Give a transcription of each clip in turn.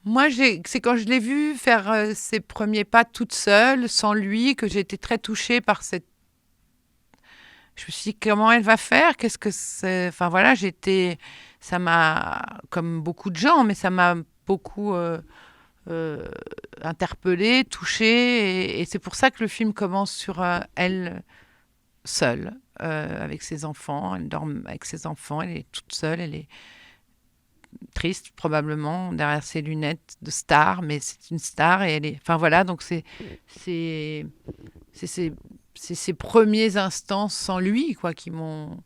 Moi, c'est quand je l'ai vue faire ses premiers pas toute seule, sans lui, que j'ai été très touchée par cette. Je me suis dit, comment elle va faire? Qu'est-ce que c'est? Enfin voilà, j'étais. Ça m'a, comme beaucoup de gens, mais ça m'a beaucoup euh, interpellée, touchée. Et c'est pour ça que le film commence sur elle seule, avec ses enfants. Elle dort avec ses enfants, elle est toute seule, elle est triste probablement derrière ses lunettes de star, mais c'est une star et elle est. Enfin voilà, donc c'est c'est ses c'est ses premiers instants sans lui quoi qui m'ont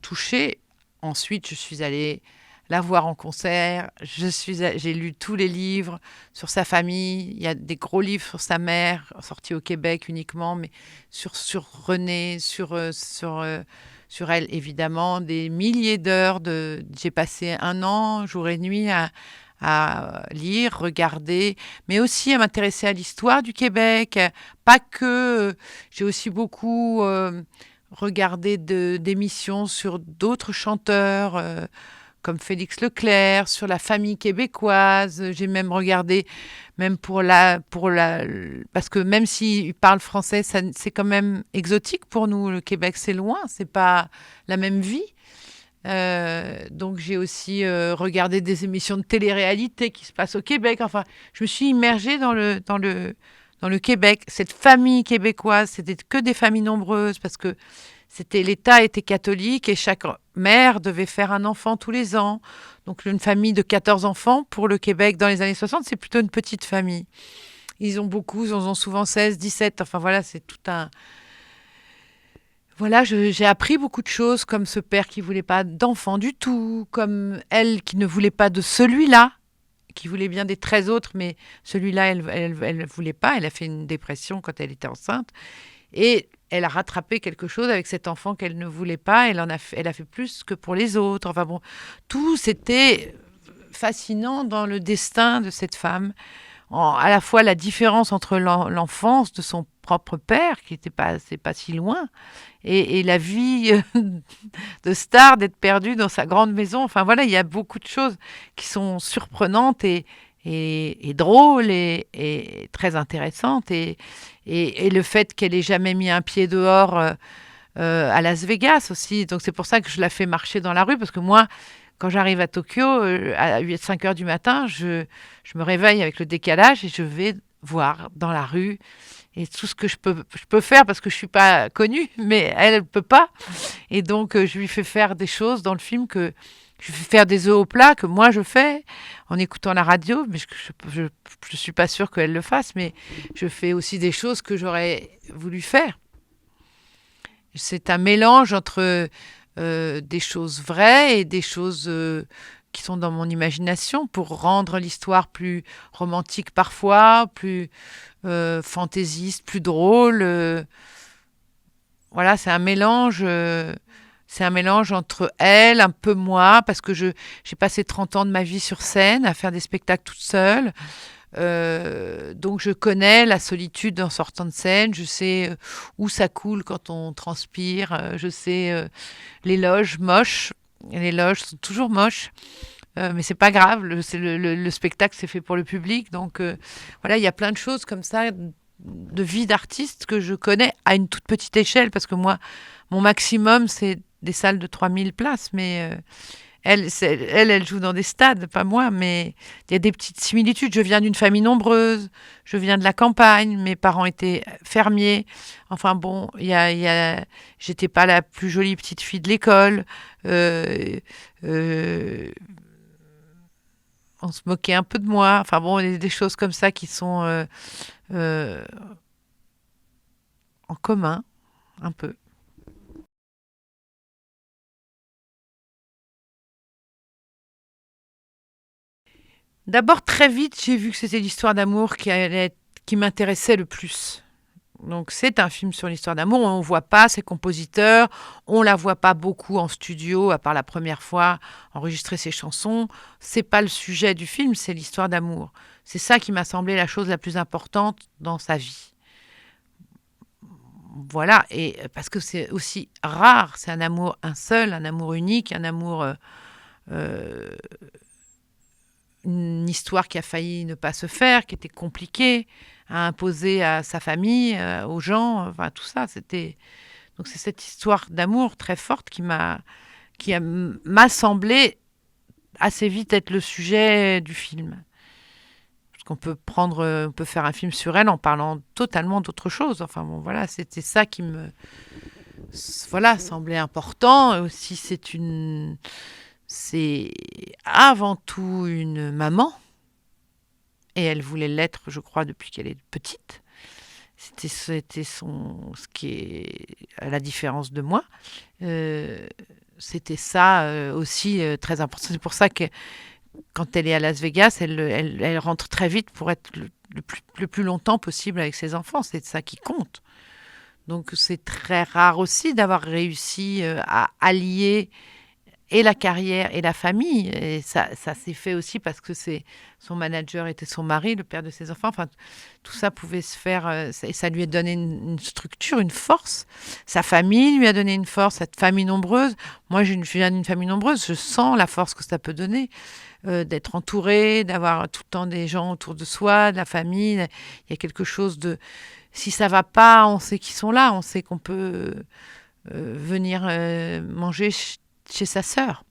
touchée. Ensuite, je suis allée la voir en concert. J'ai lu tous les livres sur sa famille. Il y a des gros livres sur sa mère, sortis au Québec uniquement, mais sur René, sur elle, évidemment. Des milliers d'heures. J'ai passé un an, jour et nuit, à lire, regarder, mais aussi à m'intéresser à l'histoire du Québec. Pas que. J'ai aussi beaucoup regardé d'émissions sur d'autres chanteurs, comme Félix Leclerc, sur la famille québécoise. J'ai même regardé, même parce que même s'ils parlent français, c'est quand même exotique pour nous. Le Québec, c'est loin, c'est pas la même vie. Donc j'ai aussi regardé des émissions de télé-réalité qui se passent au Québec. Enfin, je me suis immergée dans le Québec. Cette famille québécoise, c'était que des familles nombreuses parce que l'État était catholique et chaque mère devait faire un enfant tous les ans. Donc une famille de 14 enfants pour le Québec dans les années 60, c'est plutôt une petite famille. Ils en ont souvent 16, 17. Enfin voilà, c'est tout un. Voilà, j'ai appris beaucoup de choses, comme ce père qui voulait pas d'enfant du tout, comme elle qui ne voulait pas de celui-là, qui voulait bien des 13 autres, mais celui-là, elle voulait pas. Elle a fait une dépression quand elle était enceinte. Et elle a rattrapé quelque chose avec cet enfant qu'elle ne voulait pas. Elle a fait plus que pour les autres. Enfin bon, tout c'était fascinant dans le destin de cette femme. À la fois la différence entre l'enfance de son propre père, qui n'était pas, c'est pas si loin, et la vie de star, d'être perdue dans sa grande maison. Enfin voilà, il y a beaucoup de choses qui sont surprenantes et drôles et très intéressantes. Et le fait qu'elle ait jamais mis un pied dehors à Las Vegas aussi. Donc c'est pour ça que je la fais marcher dans la rue, parce que moi, quand j'arrive à Tokyo, à 5 heures du matin, je me réveille avec le décalage et je vais voir dans la rue et tout ce que je peux faire parce que je suis pas connue, mais elle ne peut pas. Et donc, je lui fais faire des choses dans le film que je lui fais faire des œufs au plat que moi je fais en écoutant la radio, mais je suis pas sûre qu'elle le fasse, mais je fais aussi des choses que j'aurais voulu faire. C'est un mélange entre des choses vraies et des choses qui sont dans mon imagination pour rendre l'histoire plus romantique parfois, plus fantaisiste, plus drôle. Voilà, c'est un mélange entre elle, un peu moi, parce que j'ai passé 30 ans de ma vie sur scène à faire des spectacles toute seule. Donc je connais la solitude en sortant de scène, je sais où ça coule quand on transpire, je sais les loges moches, les loges sont toujours moches, mais c'est pas grave, le spectacle c'est fait pour le public, donc voilà, il y a plein de choses comme ça de vie d'artiste que je connais à une toute petite échelle, parce que moi, mon maximum c'est des salles de 3000 places, mais elle joue dans des stades, pas moi, mais il y a des petites similitudes. Je viens d'une famille nombreuse, je viens de la campagne, mes parents étaient fermiers. Enfin bon, j'étais pas la plus jolie petite fille de l'école. Euh, euh, on se moquait un peu de moi. Enfin bon, il y a des choses comme ça qui sont euh, en commun, un peu. D'abord, très vite, j'ai vu que c'était l'histoire d'amour qui m'intéressait le plus. Donc c'est un film sur l'histoire d'amour. On ne voit pas ses compositeurs, on la voit pas beaucoup en studio, à part la première fois enregistrer ses chansons. C'est pas le sujet du film, c'est l'histoire d'amour. C'est ça qui m'a semblé la chose la plus importante dans sa vie. Voilà, et parce que c'est aussi rare, c'est un amour un seul, un amour unique, un amour, euh, une histoire qui a failli ne pas se faire, qui était compliquée à imposer à sa famille, aux gens, enfin tout ça, donc c'est cette histoire d'amour très forte m'a semblé assez vite être le sujet du film. Parce on peut faire un film sur elle en parlant totalement d'autre chose. Enfin bon, voilà, c'était ça qui semblait important. Et aussi, c'est avant tout une maman. Et elle voulait l'être, je crois, depuis qu'elle est petite. C'était ce qui est à la différence de moi. C'était ça aussi très important. C'est pour ça que quand elle est à Las Vegas, elle rentre très vite pour être le plus longtemps possible avec ses enfants. C'est ça qui compte. Donc c'est très rare aussi d'avoir réussi à allier et la carrière et la famille. Et ça s'est fait aussi parce que son manager était son mari, le père de ses enfants. Enfin, tout ça pouvait se faire. Et ça lui a donné une structure, une force. Sa famille lui a donné une force, cette famille nombreuse. Moi, je viens d'une famille nombreuse. Je sens la force que ça peut donner. D'être entouré, d'avoir tout le temps des gens autour de soi, de la famille. Il y a quelque chose de... Si ça va pas, on sait qu'ils sont là. On sait qu'on peut venir manger chez sa sœur,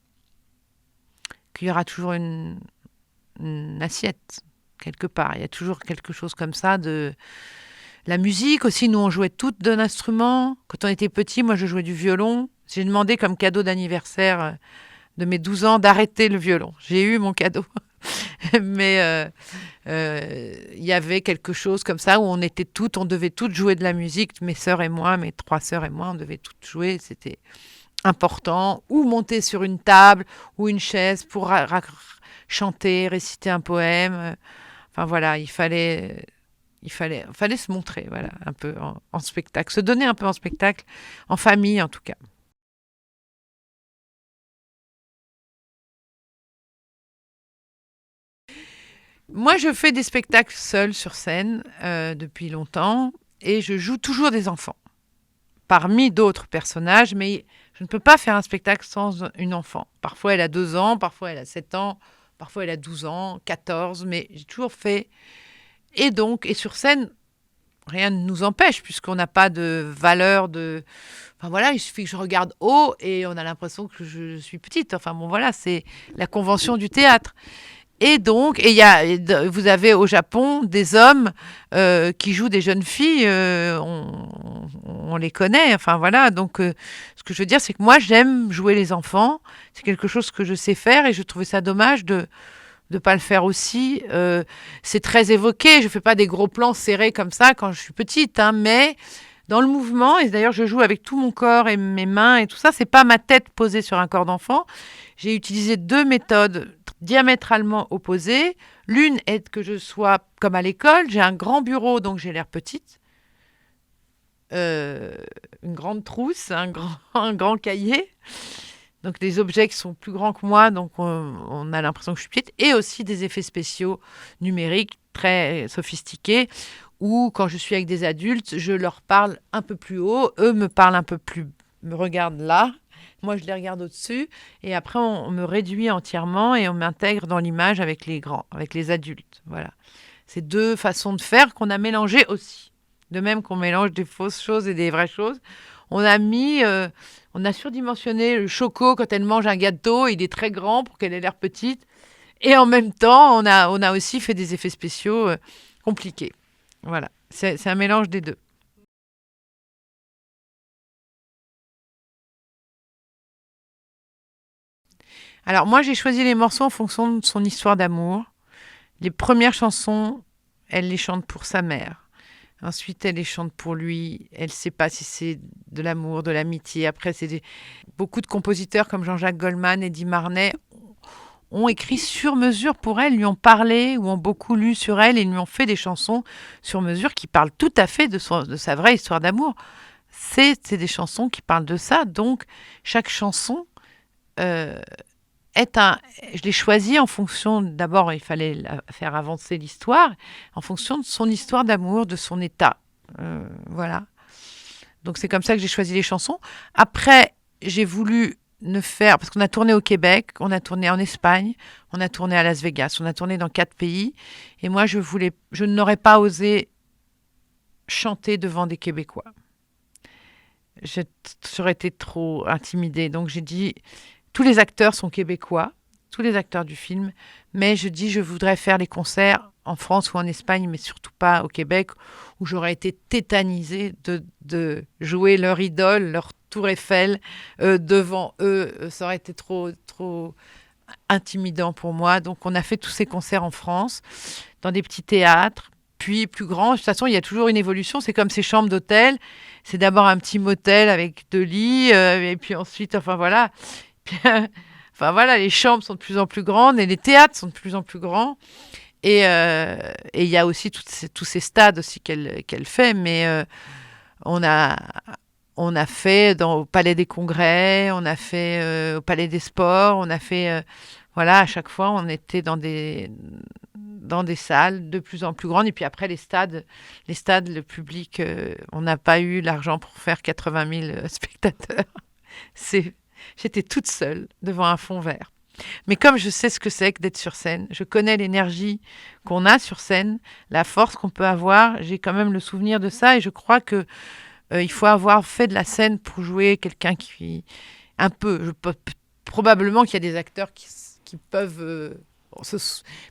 qu'il y aura toujours une assiette quelque part. Il y a toujours quelque chose comme ça de... La musique aussi, nous on jouait toutes d'un instrument. Quand on était petits, moi je jouais du violon. J'ai demandé comme cadeau d'anniversaire de mes 12 ans d'arrêter le violon. J'ai eu mon cadeau. Mais il y avait quelque chose comme ça où on devait toutes jouer de la musique, mes sœurs et moi, mes 3 sœurs et moi, on devait toutes jouer. C'était important, ou monter sur une table ou une chaise pour chanter, réciter un poème. Enfin voilà, il fallait se montrer, voilà, un peu en spectacle, se donner un peu en spectacle, en famille en tout cas. Moi, je fais des spectacles seule sur scène depuis longtemps et je joue toujours des enfants, parmi d'autres personnages, mais je ne peux pas faire un spectacle sans une enfant. Parfois, elle a 2 ans, parfois, elle a 7 ans, parfois, elle a 12 ans, 14, mais j'ai toujours fait. Et sur scène, rien ne nous empêche, puisqu'on n'a pas de valeur de... Enfin voilà, il suffit que je regarde haut et on a l'impression que je suis petite. Enfin bon, voilà, c'est la convention du théâtre. Vous avez au Japon des hommes qui jouent des jeunes filles, on les connaît, enfin voilà. Donc, ce que je veux dire, c'est que moi, j'aime jouer les enfants. C'est quelque chose que je sais faire et je trouvais ça dommage de ne pas le faire aussi. C'est très évoqué. Je fais pas des gros plans serrés comme ça quand je suis petite, hein, mais dans le mouvement, et d'ailleurs, je joue avec tout mon corps et mes mains et tout ça. C'est pas ma tête posée sur un corps d'enfant. J'ai utilisé 2 méthodes diamétralement opposées. L'une est que je sois comme à l'école. J'ai un grand bureau, donc j'ai l'air petite. Une grande trousse, un grand cahier. Donc des objets qui sont plus grands que moi, donc on a l'impression que je suis petite. Et aussi des effets spéciaux numériques très sophistiqués, où quand je suis avec des adultes, je leur parle un peu plus haut, eux me parlent un peu plus, me regardent là. Moi, je les regarde au-dessus et après, on me réduit entièrement et on m'intègre dans l'image avec les grands, avec les adultes. Voilà. C'est 2 façons de faire qu'on a mélangées aussi. De même qu'on mélange des fausses choses et des vraies choses. On a surdimensionné le Choco quand elle mange un gâteau. Il est très grand pour qu'elle ait l'air petite. Et en même temps, on a aussi fait des effets spéciaux compliqués. Voilà. C'est un mélange des 2. Alors moi, j'ai choisi les morceaux en fonction de son histoire d'amour. Les premières chansons, elle les chante pour sa mère. Ensuite, elle les chante pour lui. Elle ne sait pas si c'est de l'amour, de l'amitié. Après, beaucoup de compositeurs comme Jean-Jacques Goldman, Eddie Marnay ont écrit sur mesure pour elle, lui ont parlé ou ont beaucoup lu sur elle et lui ont fait des chansons sur mesure qui parlent tout à fait de sa vraie histoire d'amour. C'est des chansons qui parlent de ça. Donc, chaque chanson euh, je l'ai choisi en fonction, d'abord, il fallait faire avancer l'histoire, en fonction de son histoire d'amour, de son état. Voilà. Donc c'est comme ça que j'ai choisi les chansons. Après, j'ai voulu ne faire, parce qu'on a tourné au Québec, on a tourné en Espagne, on a tourné à Las Vegas, on a tourné dans 4 pays. Et moi, je n'aurais pas osé chanter devant des Québécois. Je- J'aurais été trop intimidée. Donc j'ai dit, tous les acteurs sont québécois, tous les acteurs du film, mais je dis, je voudrais faire les concerts en France ou en Espagne, mais surtout pas au Québec, où j'aurais été tétanisée de jouer leur idole, leur Tour Eiffel devant eux. Ça aurait été trop intimidant pour moi. Donc on a fait tous ces concerts en France, dans des petits théâtres, puis plus grands. De toute façon, il y a toujours une évolution. C'est comme ces chambres d'hôtel. C'est d'abord un petit motel avec 2 lits, et puis ensuite, enfin voilà. Puis, enfin voilà, les chambres sont de plus en plus grandes et les théâtres sont de plus en plus grands. Et il y a aussi tous ces stades aussi qu'elle fait. Mais on a, on a fait au Palais des Congrès, on a fait au Palais des Sports, on a fait... voilà, à chaque fois, on était dans des salles de plus en plus grandes. Et puis après, les stades, le public, on n'a pas eu l'argent pour faire 80 000 spectateurs. C'est, J'étais toute seule devant un fond vert. Mais comme je sais ce que c'est que d'être sur scène, je connais l'énergie qu'on a sur scène, la force qu'on peut avoir, j'ai quand même le souvenir de ça et je crois que il faut avoir fait de la scène pour jouer quelqu'un qui... Un peu, probablement qu'il y a des acteurs qui peuvent...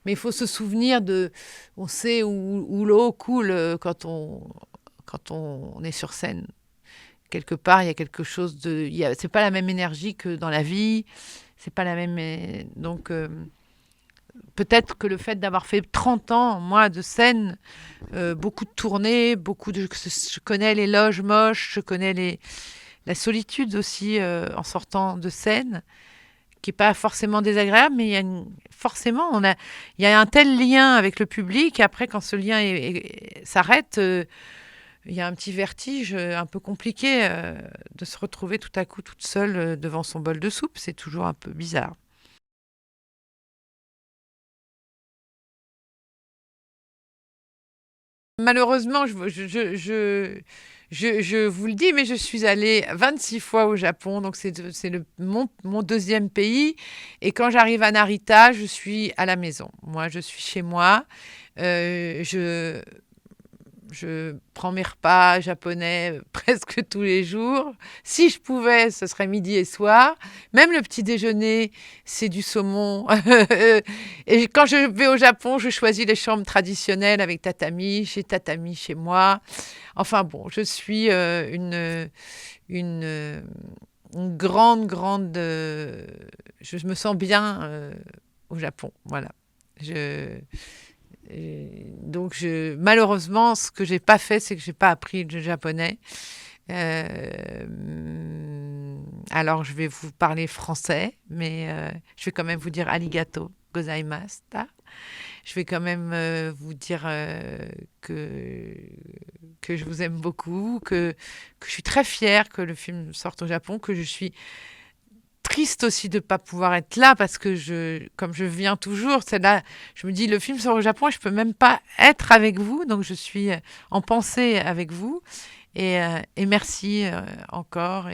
mais il faut se souvenir de... On sait où l'eau coule quand on est sur scène. Quelque part, il y a quelque chose de... C'est pas la même énergie que dans la vie. C'est pas la même... Donc, peut-être que le fait d'avoir fait 30 ans, moi, de scène, beaucoup de tournées, je connais les loges moches, je connais la solitude aussi en sortant de scène, qui n'est pas forcément désagréable, mais forcément, il y a un tel lien avec le public. Après, quand ce lien s'arrête, il y a un petit vertige un peu compliqué de se retrouver tout à coup toute seule devant son bol de soupe. C'est toujours un peu bizarre. Malheureusement, je vous le dis, mais je suis allée 26 fois au Japon, donc c'est mon deuxième pays. Et quand j'arrive à Narita, je suis à la maison. Moi, je suis chez moi. Je prends mes repas japonais presque tous les jours. Si je pouvais, ce serait midi et soir. Même le petit déjeuner, c'est du saumon. Et quand je vais au Japon, je choisis les chambres traditionnelles avec tatami. J'ai tatami chez moi. Enfin bon, je suis une, une grande... je me sens bien au Japon. Voilà. Je... Donc, malheureusement, ce que j'ai pas fait, c'est que j'ai pas appris le japonais. Euh, alors, je vais vous parler français, mais je vais quand même vous dire arigato gozaimashita. Je vais quand même vous dire que je vous aime beaucoup, que je suis très fière que le film sorte au Japon, que je suis triste aussi de ne pas pouvoir être là parce que comme je viens toujours, c'est là, je me dis le film sort au Japon et je peux même pas être avec vous, donc je suis en pensée avec vous et merci encore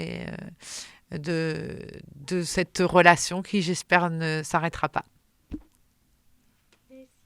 de cette relation qui j'espère ne s'arrêtera pas.